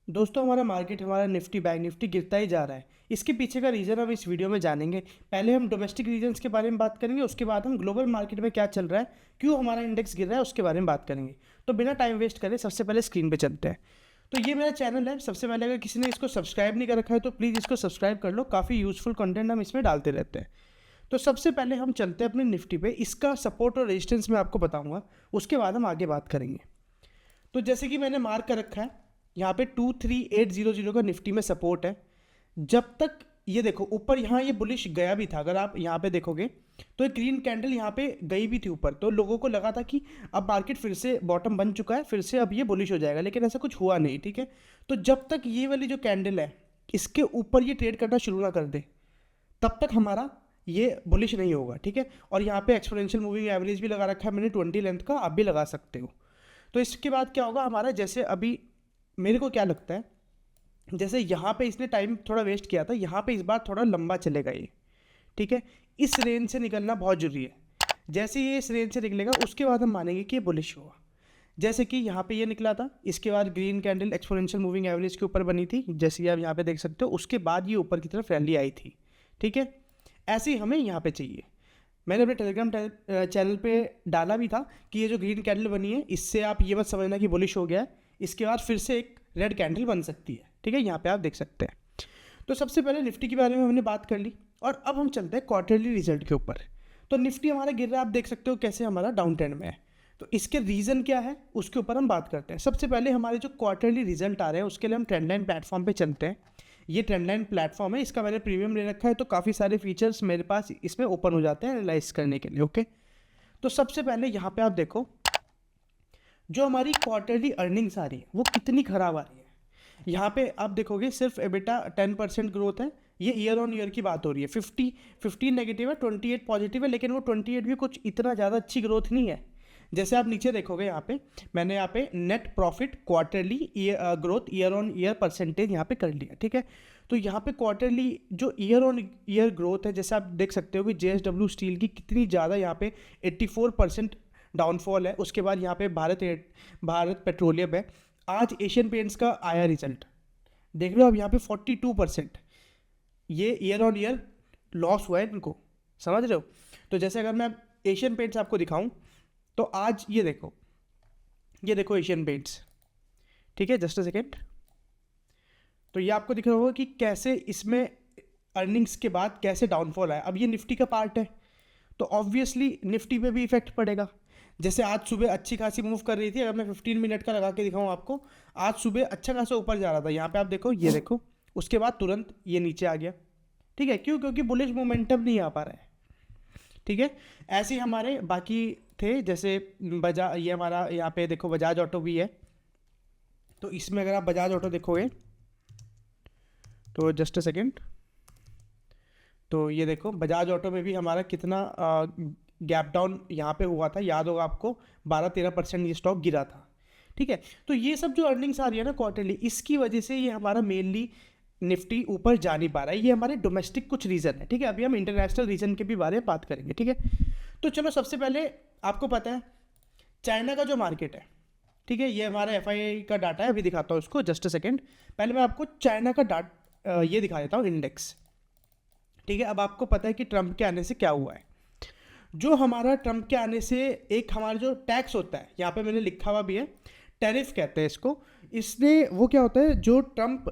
दोस्तों हमारा मार्केट हमारा निफ्टी बैंक निफ्टी गिरता ही जा रहा है। इसके पीछे का रीज़न हम इस वीडियो में जानेंगे। पहले हम डोमेस्टिक रीजन्स के बारे में बात करेंगे, उसके बाद हम ग्लोबल मार्केट में क्या चल रहा है, क्यों हमारा इंडेक्स गिर रहा है, उसके बारे में बात करेंगे। तो बिना टाइम वेस्ट करें सबसे पहले स्क्रीन पे चलते हैं। तो ये मेरा चैनल है। सबसे पहले अगर किसी ने इसको सब्सक्राइब नहीं कर रखा है तो प्लीज़ इसको सब्सक्राइब कर लो, काफ़ी यूजफुल कंटेंट हम इसमें डालते रहते हैं। तो सबसे पहले हम चलते हैं अपने निफ्टी पे। इसका सपोर्ट और रेजिस्टेंस मैं आपको बताऊंगा, उसके बाद हम आगे बात करेंगे। तो जैसे कि मैंने मार्क कर रखा है, यहाँ पे 23800 का निफ्टी में सपोर्ट है। जब तक ये देखो ऊपर, यहाँ ये बुलिश गया भी था, अगर आप यहाँ पे देखोगे तो एक ग्रीन कैंडल यहाँ पे गई भी थी ऊपर, तो लोगों को लगा था कि अब मार्केट फिर से बॉटम बन चुका है, फिर से अब ये बुलिश हो जाएगा, लेकिन ऐसा कुछ हुआ नहीं। ठीक है, तो जब तक ये वाली जो कैंडल है इसके ऊपर ये ट्रेड करना शुरू ना कर दे, तब तक हमारा ये बुलिश नहीं होगा। ठीक है, और यहाँ पे एक्सपोनेंशियल मूविंग एवरेज भी लगा रखा है मैंने 20 लेंथ का, आप भी लगा सकते हो। तो इसके बाद क्या होगा हमारा, जैसे अभी मेरे को क्या लगता है, जैसे यहाँ पे इसने टाइम थोड़ा वेस्ट किया था, यहाँ पे इस बार थोड़ा लंबा चलेगा ये। ठीक है, इस रेंज से निकलना बहुत जरूरी है। जैसे ये इस रेंज से निकलेगा उसके बाद हम मानेंगे कि ये बुलिश हुआ। जैसे कि यहाँ पे ये निकला था, इसके बाद green candle exponential moving average के ऊपर बनी थी, जैसे कि आप यहाँ पे देख सकते हो, उसके बाद ये ऊपर की तरफ रैली आई थी। ठीक है, ऐसे ही हमें यहाँ पे चाहिए। मैंने अपने टेलीग्राम चैनल पे डाला भी था कि ये जो ग्रीन कैंडल बनी है, इससे आप ये मत समझना कि बुलिश हो गया है, इसके बाद फिर से एक रेड कैंडल बन सकती है। ठीक है, यहाँ पे आप देख सकते हैं। तो सबसे पहले निफ्टी के बारे में हमने बात कर ली, और अब हम चलते हैं क्वार्टरली रिजल्ट के ऊपर। तो निफ्टी हमारा गिर रहा है, आप देख सकते हो कैसे हमारा डाउन ट्रेंड में है। तो इसके रीज़न क्या है उसके ऊपर हम बात करते हैं। सबसे पहले हमारे जो क्वार्टरली रिजल्ट आ रहे हैं उसके लिए हम ट्रेंड लाइन प्लेटफॉर्म पे चलते हैं। ये ट्रेंड लाइन प्लेटफॉर्म है, इसका मैंने प्रीमियम ले रखा है, तो काफ़ी सारे फीचर्स मेरे पास इसमें ओपन हो जाते हैं एनालाइज करने के लिए। ओके, तो सबसे पहले यहाँ पे आप देखो जो हमारी क्वार्टरली अर्निंग्स आ रही है वो कितनी ख़राब आ रही है। यहाँ पे आप देखोगे सिर्फ एबिटा 10% ग्रोथ है। ये ईयर ऑन ईयर की बात हो रही है। 15 नेगेटिव है, 28 पॉजिटिव है, लेकिन वो 28 भी कुछ इतना ज़्यादा अच्छी ग्रोथ नहीं है। जैसे आप नीचे देखोगे, यहाँ पे मैंने यहाँ पे net profit quarterly growth year on year percentage यहाँ पे कर लिया। ठीक है, तो यहाँ पे क्वार्टरली जो ईयर ऑन ईयर ग्रोथ है, जैसे आप देख सकते हो कि JSW स्टील की कितनी ज़्यादा यहाँ पे 84% डाउनफॉल है। उसके बाद यहाँ पे भारत पेट्रोलियम है। आज एशियन पेंट्स का आया रिजल्ट, देख लो अब यहाँ पे 42% ये ईयर ऑन ईयर लॉस हुआ है इनको, समझ रहे हो। तो जैसे अगर मैं एशियन पेंट्स आपको दिखाऊं, तो आज ये देखो एशियन पेंट्स। ठीक है, जस्ट अ सेकेंड। तो ये आपको दिख रहा होगा कि कैसे इसमें अर्निंग्स के बाद कैसे डाउनफॉल आया। अब ये निफ्टी का पार्ट है, तो ऑब्वियसली निफ्टी पे भी इफेक्ट पड़ेगा। जैसे आज सुबह अच्छी खासी मूव कर रही थी, अगर मैं 15 मिनट का लगा के दिखाऊं आपको, आज सुबह अच्छा खासा ऊपर जा रहा था, यहाँ पे आप देखो, ये देखो, उसके बाद तुरंत ये नीचे आ गया। ठीक है, क्यों? क्योंकि बुलिश मोमेंटम नहीं आ पा रहा है। ठीक है, ऐसे ही हमारे बाकी थे, जैसे ये हमारा यहाँ पे देखो बजाज ऑटो भी है। तो इसमें अगर आप बजाज ऑटो देखोगे, तो जस्ट अ सेकेंड, तो ये देखो बजाज ऑटो में भी हमारा कितना गैप डाउन यहाँ पे हुआ था, याद होगा आपको, 12-13% ये स्टॉक गिरा था। ठीक है, तो ये सब जो अर्निंग्स आ रही है ना क्वार्टरली, इसकी वजह से ये हमारा मेनली निफ्टी ऊपर जा नहीं पा रहा है। ये हमारे डोमेस्टिक कुछ रीज़न है। ठीक है, अभी हम इंटरनेशनल रीजन के भी बारे में बात करेंगे। ठीक है, तो चलो सबसे पहले आपको पता है चाइना का जो मार्केट है, ठीक है, ये हमारा FI का डाटा है, अभी दिखाता हूँ उसको, जस्ट अ सेकेंड। पहले मैं आपको चाइना का ये दिखा देता हूँ, इंडेक्स। ठीक है, अब आपको पता है कि ट्रंप के आने से क्या हुआ है। जो हमारा ट्रंप के आने से एक हमारा जो टैक्स होता है, यहाँ पे मैंने लिखा हुआ भी है, टैरिफ कहते हैं इसको। इसने वो क्या होता है, जो ट्रंप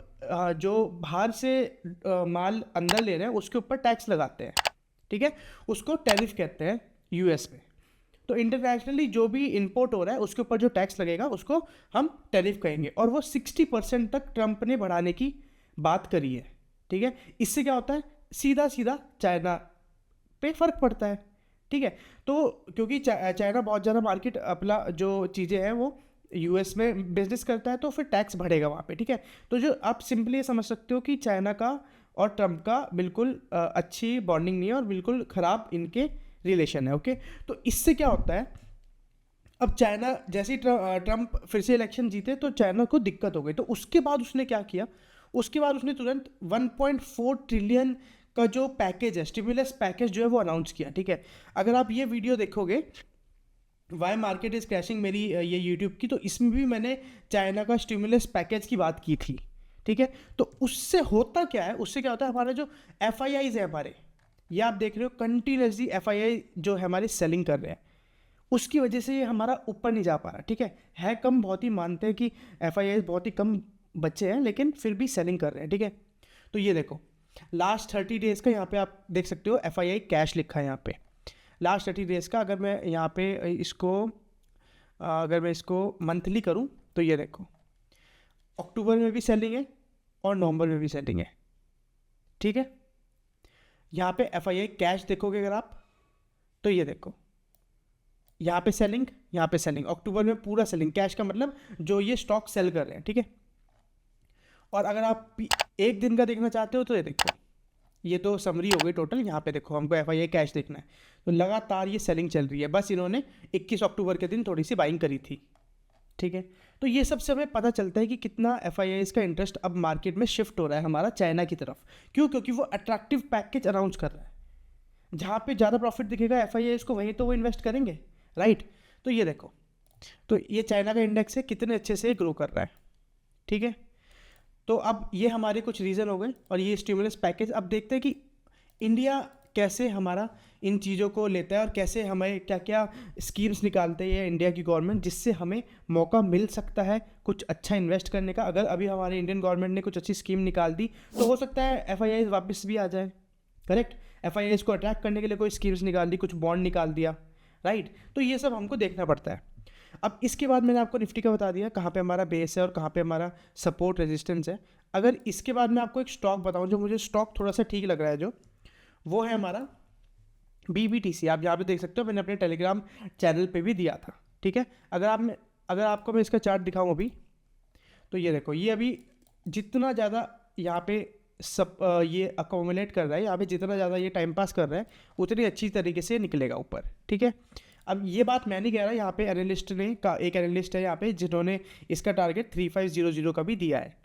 जो बाहर से माल अंदर ले रहे हैं उसके ऊपर टैक्स लगाते हैं। ठीक है, उसको टैरिफ कहते हैं US में। तो इंटरनेशनली जो भी इंपोर्ट हो रहा है उसके ऊपर जो टैक्स लगेगा उसको हम टैरिफ कहेंगे, और वो 60% तक ट्रंप ने बढ़ाने की बात करी है। ठीक है, इससे क्या होता है, सीधा सीधा चाइना पे फर्क पड़ता है। ठीक है, तो क्योंकि चाइना बहुत ज़्यादा मार्केट अपना जो चीज़ें हैं वो US में बिजनेस करता है, तो फिर टैक्स बढ़ेगा वहाँ पे। ठीक है, तो जो आप सिंपली ये समझ सकते हो कि चाइना का और ट्रंप का बिल्कुल अच्छी बॉन्डिंग नहीं है, और बिल्कुल ख़राब इनके रिलेशन है। ओके, तो इससे क्या होता है, अब चाइना जैसे ही ट्रंप फिर से इलेक्शन जीते तो चाइना को दिक्कत हो गई। तो उसके बाद उसने क्या किया, उसके बाद उसने तुरंत 1.4 ट्रिलियन का जो पैकेज है, स्टिमुलस पैकेज जो है वो अनाउंस किया। ठीक है, अगर आप ये वीडियो देखोगे, वाई मार्केट इज़ क्रैशिंग मेरी ये यूट्यूब की, तो इसमें भी मैंने चाइना का स्टिमुलस पैकेज की बात की थी, ठीक है। तो उससे होता क्या है, उससे क्या होता है, हमारे जो एफ आई आईज है हमारे, ये आप देख रहे हो कंटिन्यूसली एफ आई आई जो है हमारे सेलिंग कर रहे हैं, उसकी वजह से ये हमारा ऊपर नहीं जा पा रहा, ठीक है कम, बहुत ही मानते हैं कि एफ आई आई बहुत ही कम बच्चे हैं, लेकिन फिर भी सेलिंग कर रहे हैं, ठीक है। तो ये देखो लास्ट 30 डेज़ का यहाँ पे आप देख सकते हो एफ आई आई कैश लिखा है यहाँ पे, लास्ट 30 डेज़ का। अगर मैं यहाँ पे इसको अगर मैं इसको मंथली करूँ तो ये देखो अक्टूबर में भी सेलिंग है और नवंबर में भी सेलिंग है, ठीक है। यहाँ पे एफ आई आई कैश देखोगे अगर आप, तो ये देखो यहाँ पे सेलिंग, यहाँ पे सेलिंग, अक्टूबर में पूरा सेलिंग, कैश का मतलब जो ये स्टॉक सेल कर रहे हैं, ठीक है। और अगर आप एक दिन का देखना चाहते हो तो ये देखो, ये तो समरी हो गई टोटल, यहाँ पे देखो हमको एफ आई आई कैश देखना है, तो लगातार ये सेलिंग चल रही है, बस इन्होंने 21 अक्टूबर के दिन थोड़ी सी बाइंग करी थी, ठीक है। तो ये सबसे हमें पता चलता है कि कितना एफ आई आई का इंटरेस्ट अब मार्केट में शिफ्ट हो रहा है हमारा चाइना की तरफ। क्यों? क्योंकि वो अट्रैक्टिव पैकेज अनाउंस कर रहा है, जहाँ पे ज़्यादा प्रॉफिट दिखेगा एफ आई आई को, वहीं तो वो इन्वेस्ट करेंगे, राइट। तो ये देखो, तो ये चाइना का इंडेक्स है, कितने अच्छे से ग्रो कर रहा है, ठीक है। तो अब ये हमारे कुछ रीज़न हो गए, और ये स्टिमुलस पैकेज। अब देखते हैं कि इंडिया कैसे हमारा इन चीज़ों को लेता है और कैसे हमें क्या क्या स्कीम्स निकालते हैं इंडिया की गवर्नमेंट, जिससे हमें मौका मिल सकता है कुछ अच्छा इन्वेस्ट करने का। अगर अभी हमारे इंडियन गवर्नमेंट ने कुछ अच्छी स्कीम निकाल दी तो हो सकता है एफ आई आई वापस भी आ जाए, करेक्ट। एफ आई आई को अट्रैक्ट करने के लिए कोई स्कीम्स निकाल दी, कुछ बॉन्ड निकाल दिया, राइट। तो ये सब हमको देखना पड़ता है। अब इसके बाद मैंने आपको निफ्टी का बता दिया कहाँ पे हमारा बेस है और कहाँ पे हमारा सपोर्ट रेजिस्टेंस है। अगर इसके बाद मैं आपको एक स्टॉक बताऊं, जो मुझे स्टॉक थोड़ा सा ठीक लग रहा है, जो वो है हमारा BBTC। आप यहाँ पे देख सकते हो, मैंने अपने टेलीग्राम चैनल पे भी दिया था, ठीक है। अगर आपको मैं इसका चार्ट दिखाऊँ अभी, तो ये देखो, ये अभी जितना ज़्यादा यहाँ पे सब ये अकोमुलेट कर रहा है, यहाँ पे जितना ज़्यादा ये टाइम पास कर रहा है, उतनी अच्छी तरीके से निकलेगा ऊपर, ठीक है। अब ये बात मैं नहीं कह रहा, यहाँ पे एनालिस्ट ने एक एनालिस्ट है यहाँ पे जिन्होंने इसका टारगेट 3500 का भी दिया है,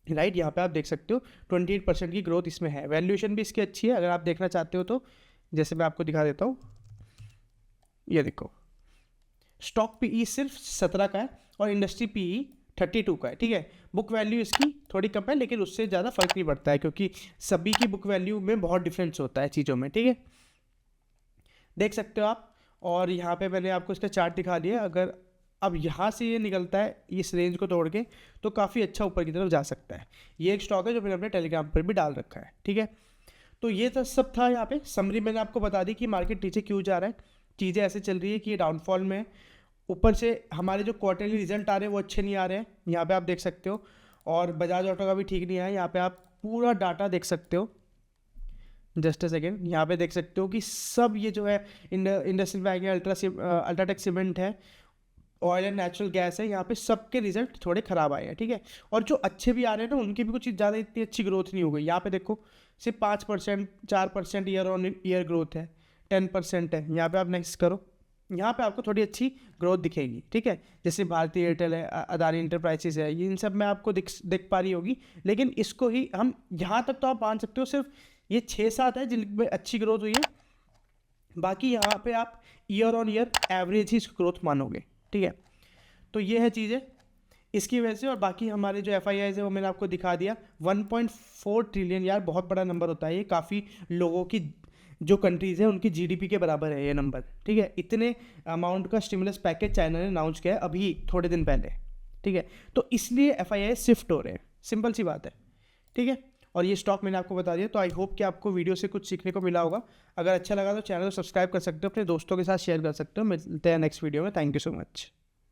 राइट। यहाँ पे आप देख सकते हो 28% की ग्रोथ इसमें है, वैल्यूएशन भी इसकी अच्छी है। अगर आप देखना चाहते हो तो जैसे मैं आपको दिखा देता हूँ, ये देखो स्टॉक पीई सिर्फ 17 का है और इंडस्ट्री पीई 32 का है, ठीक है। बुक वैल्यू इसकी थोड़ी कम है, लेकिन उससे ज़्यादा फर्क नहीं पड़ता है, क्योंकि सभी की बुक वैल्यू में बहुत डिफरेंस होता है चीज़ों में, ठीक है। देख सकते हो आप, और यहाँ पे मैंने आपको इसका चार्ट दिखा दिया। अगर अब यहाँ से ये निकलता है इस रेंज को तोड़ के, तो काफ़ी अच्छा ऊपर की तरफ जा सकता है। ये एक स्टॉक है जो मैंने अपने टेलीग्राम पर भी डाल रखा है, ठीक है। तो ये तो सब था, यहाँ पे समरी मैंने आपको बता दी कि मार्केट नीचे क्यों जा रहा है। चीज़ें ऐसे चल रही है कि ये डाउनफॉल में, ऊपर से हमारे जो क्वार्टरली रिजल्ट आ रहे हैं वो अच्छे नहीं आ रहे हैं, यहाँ पे आप देख सकते हो। और बजाज ऑटो का भी ठीक नहीं आया, यहाँ पे आप पूरा डाटा देख सकते हो। जस्ट अ सेकेंड, यहाँ पे देख सकते हो कि सब ये जो है इंडस्ट्रियल बैंक है, अल्ट्राटेक सीमेंट है, ऑयल एंड नेचुरल गैस है, यहाँ पे सबके रिजल्ट थोड़े ख़राब आए हैं, ठीक है। और जो अच्छे भी आ रहे हैं ना, उनकी भी कुछ ज़्यादा इतनी अच्छी ग्रोथ नहीं हो गई। यहाँ पे देखो सिर्फ 5%, 4% ईयर ऑन ईयर ग्रोथ है, 10% है। यहाँ पे आप नेक्स्ट करो, यहाँ पे आपको थोड़ी अच्छी ग्रोथ दिखेगी, ठीक है। जैसे भारतीय एयरटेल है, अदानी इंटरप्राइजेस है, ये इन सब में आपको दिख पा रही होगी। लेकिन इसको ही हम यहाँ तक तो आप मान सकते हो, सिर्फ ये 6-7 है जिनमें अच्छी ग्रोथ हुई है, बाकी यहाँ पे आप year on year average he growth मानोगे, ठीक है। तो ये है चीज़ें इसकी वजह से। और बाकी हमारे जो FIIs है वो मैंने आपको दिखा दिया। 1.4 ट्रिलियन यार बहुत बड़ा नंबर होता है ये, काफ़ी लोगों की जो कंट्रीज़ है उनकी GDP के बराबर है ये नंबर, ठीक है। इतने अमाउंट का स्टिमुलस पैकेज चाइना ने अनाउंस किया है अभी थोड़े दिन पहले, ठीक है। तो इसलिए FIIs शिफ्ट हो रहे हैं, सिंपल सी बात है, ठीक है। और ये स्टॉक मैंने आपको बता दिया। तो आई होप कि आपको वीडियो से कुछ सीखने को मिला होगा। अगर अच्छा लगा तो चैनल को सब्सक्राइब कर सकते हो, अपने दोस्तों के साथ शेयर कर सकते हो। मिलते हैं नेक्स्ट वीडियो में। Thank you so much.